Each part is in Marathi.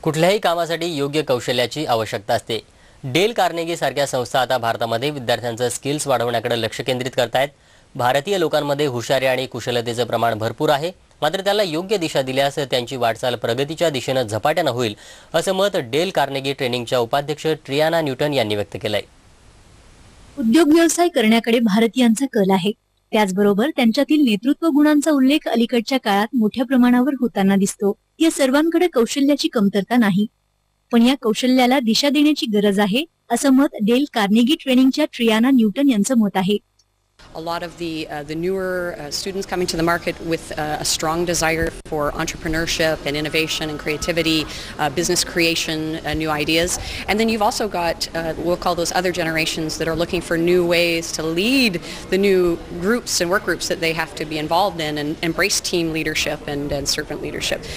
कुठल्याही कामासाठी योग्य कौशल्याची आवश्यकता असते। डेल कार्नेगी सारख्या संस्था आता भारतामध्ये विद्यार्थ्यांचं स्किल्स वाढवण्याकडे लक्ष केंद्रित करतायत। भारतीय लोकांमध्ये हुशारी आणि कुशलतेचं प्रमाण भरपूर आहे, मात्र त्याला योग्य दिशा दिल्यास त्यांची वाटचाल प्रगतीच्या दिशेने झपाट्याने होईल, असं मत डेल कार्नेगी ट्रेनिंगच्या उपाध्यक्ष ट्रियाना न्यूटन यांनी व्यक्त केलंय। उद्योग व्यवसाय करण्याकडे भारतीयांचा कल आहे, त्याचबरोबर त्यांच्यातील नेतृत्व गुणांचा उल्लेख अलीकडच्या काळात मोठ्या प्रमाणावर होताना दिसतो। या सर्वांकडे कौशल्याची कमतरता नाही, पण या कौशल्याला दिशा देण्याची गरज आहे, असं मत डेल कार्नेगी ट्रेनिंगच्या ट्रियाना न्यूटन यांचं मत आहे। A lot of the newer students coming to the market with a strong desire for entrepreneurship and innovation and creativity, business creation, new ideas. And then you've also got, we'll call those other generations that are looking for new ways to lead the new groups and work groups that they have to be involved in and embrace team leadership and servant leadership.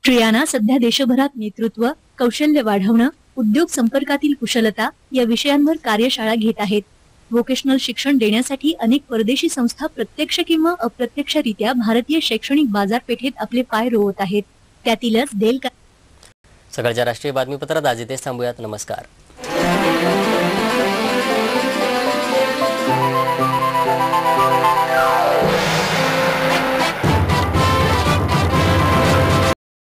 ट्रियाना सध्या देशभरात नेतृत्व, कौशल्य वाढवणं, उद्योग संपर्कातील कुशलता या विषयांवर कार्यशाळा घेत आहेत। वोकेशनल शिक्षण देण्यासाठी अनेक परदेशी संस्था प्रत्यक्ष किंवा अप्रत्यक्षरित्या भारतीय शैक्षणिक बाजारपेठेत आपले पाय रोवत आहेत। त्यातीलच डेल सकाळच्या राष्ट्रीय बातमीपत्रात आज इथेच थांबूयात। नमस्कार।